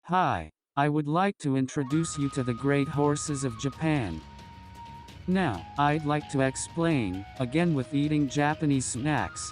Hi, I would like to introduce you to the great horses of Japan. Now, I'd like to explain, again with eating Japanese snacks.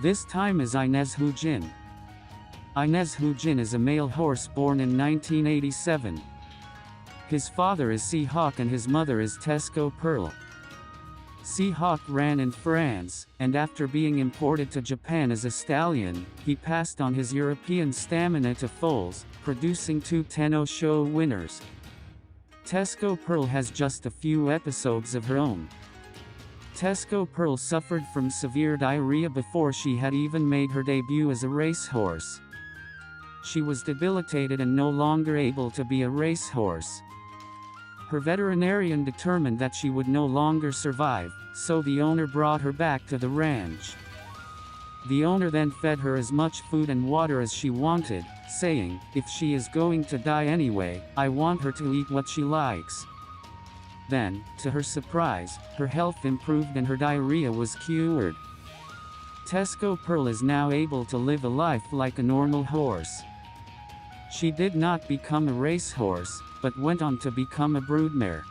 This time is Ines Fujin. Ines Fujin is a male horse born in 1987. His father is Seahawk and his mother is Tesco Pearl. Seahawk ran in France, and after being imported to Japan as a stallion, he passed on his European stamina to foals, producing two Tenno show winners. Tesco Pearl has just a few episodes of her own. Tesco Pearl suffered from severe diarrhea before she had even made her debut as a racehorse. She was debilitated and no longer able to be a racehorse. Her veterinarian determined that she would no longer survive, so the owner brought her back to the ranch. The owner then fed her as much food and water as she wanted, saying, "If she is going to die anyway, I want her to eat what she likes." Then, to her surprise, her health improved and her diarrhea was cured. Tesco Pearl is now able to live a life like a normal horse. She did not become a racehorse, but went on to become a broodmare.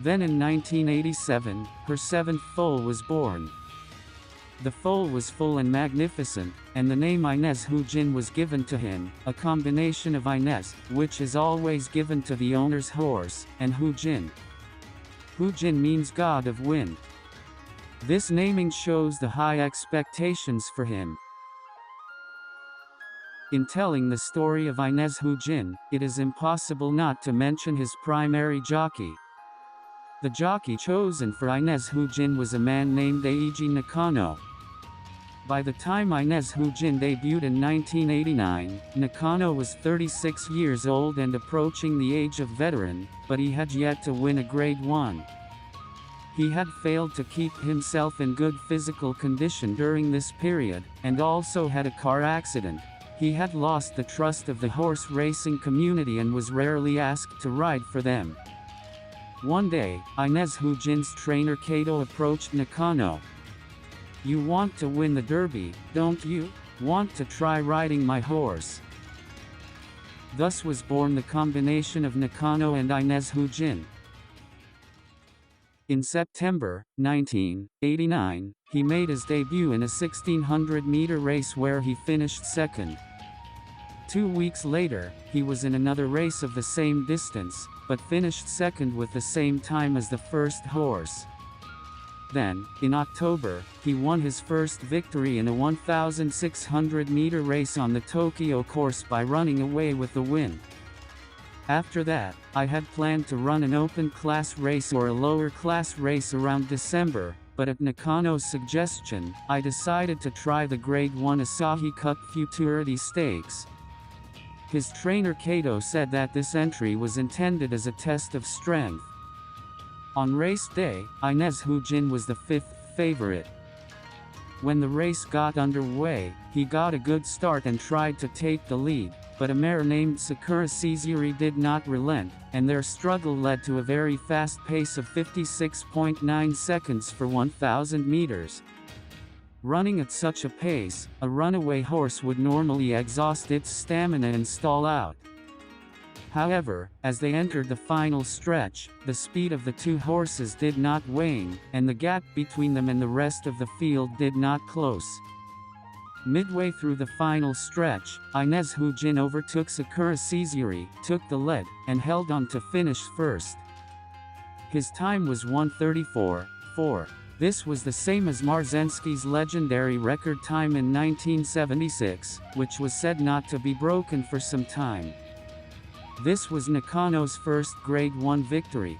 Then in 1987, her seventh foal was born. The foal was full and magnificent, and the name Ines Fujin was given to him, a combination of Ines, which is always given to the owner's horse, and Fujin. Fujin means god of wind. This naming shows the high expectations for him. In telling the story of Ines Fujin, it is impossible not to mention his primary jockey. The jockey chosen for Ines Fujin was a man named Eiji Nakano. By the time Ines Fujin debuted in 1989, Nakano was 36 years old and approaching the age of veteran, but he had yet to win a Grade 1. He had failed to keep himself in good physical condition during this period, and also had a car accident. He had lost the trust of the horse racing community and was rarely asked to ride for them. One day, Ines Fujin's trainer Kato approached Nakano. "You want to win the Derby, don't you? Want to try riding my horse?" Thus was born the combination of Nakano and Ines Fujin. In September 1989, he made his debut in a 1600-meter race where he finished second. 2 weeks later, he was in another race of the same distance, but finished second with the same time as the first horse. Then, in October, he won his first victory in a 1600-meter race on the Tokyo course by running away with the win. After that, I had planned to run an open class race or a lower class race around December, but at Nakano's suggestion, I decided to try the Grade 1 Asahi Cup Futurity Stakes. His trainer Kato said that this entry was intended as a test of strength. On race day, Ines Fujin was the fifth favorite. When the race got underway, he got a good start and tried to take the lead, but a mare named Sakura Sizuri did not relent, and their struggle led to a very fast pace of 56.9 seconds for 1,000 meters. Running at such a pace, a runaway horse would normally exhaust its stamina and stall out. However, as they entered the final stretch, the speed of the two horses did not wane, and the gap between them and the rest of the field did not close. Midway through the final stretch, Ines Fujin overtook Sakura Sizuri, took the lead, and held on to finish first. His time was 1:34.4. This was the same as Marzensky's legendary record time in 1976, which was said not to be broken for some time. This was Nakano's first Grade 1 victory.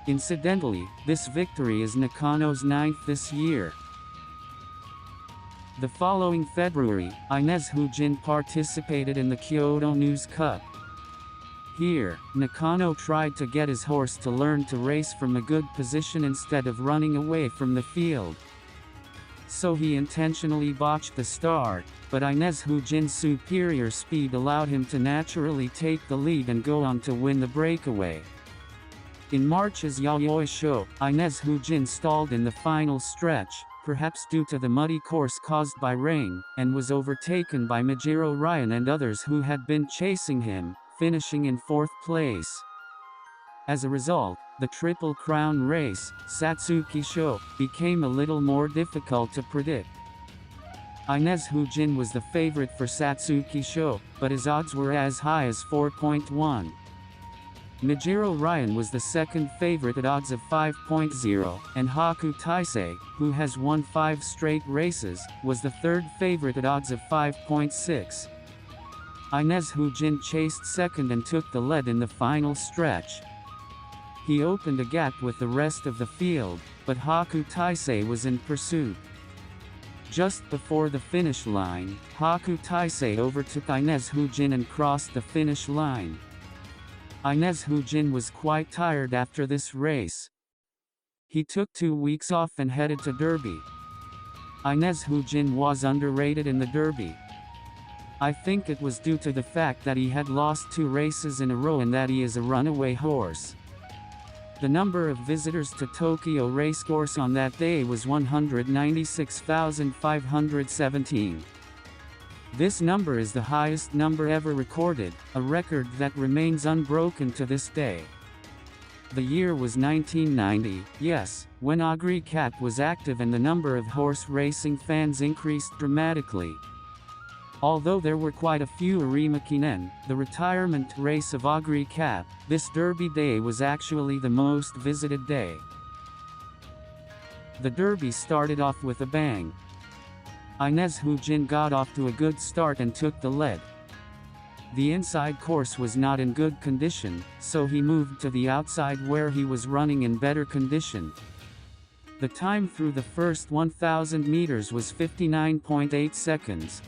Incidentally, this victory is Nakano's 9th this year. The following February, Ines Fujin participated in the Kyoto News Cup. Here, Nakano tried to get his horse to learn to race from a good position instead of running away from the field. So he intentionally botched the start, but Ines Fujin's superior speed allowed him to naturally take the lead and go on to win the breakaway. In March's Yayoi Show, Ines Fujin stalled in the final stretch, perhaps due to the muddy course caused by rain, and was overtaken by Majiro Ryan and others who had been chasing him, finishing in 4th place. As a result, the Triple Crown race, Satsuki Show, became a little more difficult to predict. Ines Fujin was the favorite for Satsuki Show, but his odds were as high as 4.1. Majiro Ryan was the second favorite at odds of 5.0, and Haku Taisei, who has won 5 straight races, was the third favorite at odds of 5.6. Ines Fujin chased second and took the lead in the final stretch. He opened a gap with the rest of the field, but Haku Taisei was in pursuit. Just before the finish line, Haku Taisei overtook Ines Fujin and crossed the finish line. Ines Fujin was quite tired after this race. He took 2 weeks off and headed to Derby. Ines Fujin was underrated in the Derby. I think it was due to the fact that he had lost 2 races in a row and that he is a runaway horse. The number of visitors to Tokyo Racecourse on that day was 196,517. This number is the highest number ever recorded, a record that remains unbroken to this day. The year was 1990, yes, when Agri Cat was active and the number of horse racing fans increased dramatically. Although there were quite a few Arimakinen, the retirement race of Agri Cat, this Derby day was actually the most visited day. The Derby started off with a bang. Ines Fujin got off to a good start and took the lead. The inside course was not in good condition, so he moved to the outside where he was running in better condition. The time through the first 1,000 meters was 59.8 seconds.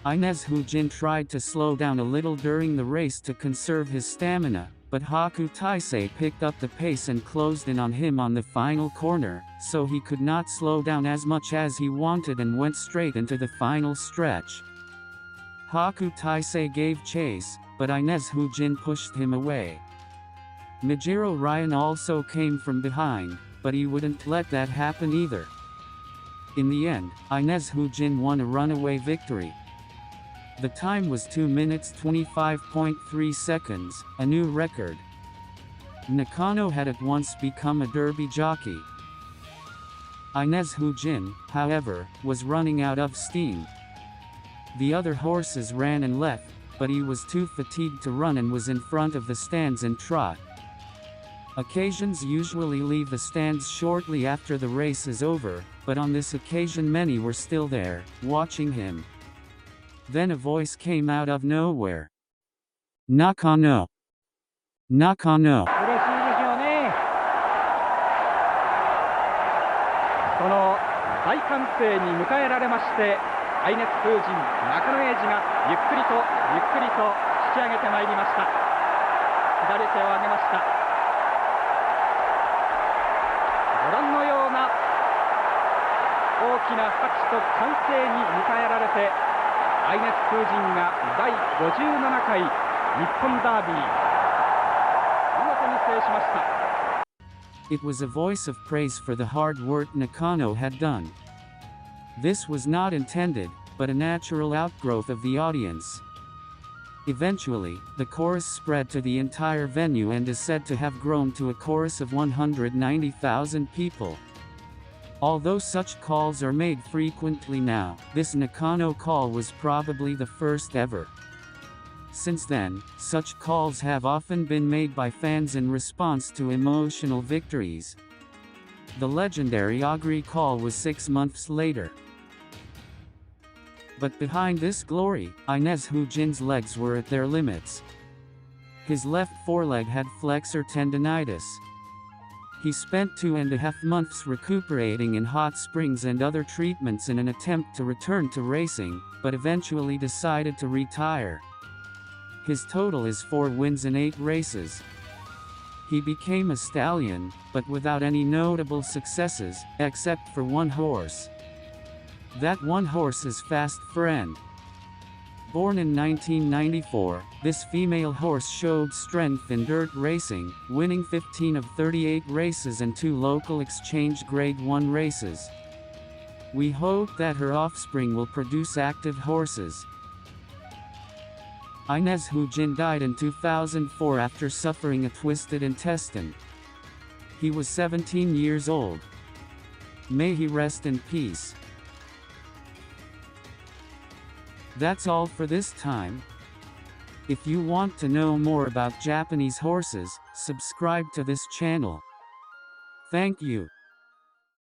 Ines Fujin tried to slow down a little during the race to conserve his stamina, but Haku Taisei picked up the pace and closed in on him on the final corner, so he could not slow down as much as he wanted and went straight into the final stretch. Haku Taisei gave chase, but Ines Fujin pushed him away. Majiro Ryan also came from behind, but he wouldn't let that happen either. In the end, Ines Fujin won a runaway victory. The time was 2 minutes 25.3 seconds, a new record. Nakano had at once become a Derby jockey. Ines Fujin, however, was running out of steam. The other horses ran and left, but he was too fatigued to run and was in front of the stands and trot. Occasions usually leave the stands shortly after the race is over, but on this occasion many were still there, watching him. Then a voice came out of nowhere. Nakano. Nakano. この大歓声に迎えられまして、アイネスフージン、中野英二がゆっくりと引き上げてまいりました。左手を上げました。ご覧のような大きな拍手と歓声に迎えられて、アイネスフージンが第57回日本ダービー、見事に制しました。It was a voice of praise for the hard work Nakano had done. This was not intended, but a natural outgrowth of the audience. Eventually, the chorus spread to the entire venue and is said to have grown to a chorus of 190,000 people. Although such calls are made frequently now, this Nakano call was probably the first ever. Since then, such calls have often been made by fans in response to emotional victories. The legendary Agri call was 6 months later. But behind this glory, Ines Fujin's legs were at their limits. His left foreleg had flexor tendinitis. He spent 2.5 months recuperating in hot springs and other treatments in an attempt to return to racing, but eventually decided to retire. His total is 4 wins in 8 races. He became a stallion, but without any notable successes, except for one horse. That one horse is Fast Friend. Born in 1994, this female horse showed strength in dirt racing, winning 15 of 38 races and 2 local exchange Grade 1 races. We hope that her offspring will produce active horses. Ines Fujin died in 2004 after suffering a twisted intestine. He was 17 years old. May he rest in peace. That's all for this time. If you want to know more about Japanese horses, subscribe to this channel. Thank you.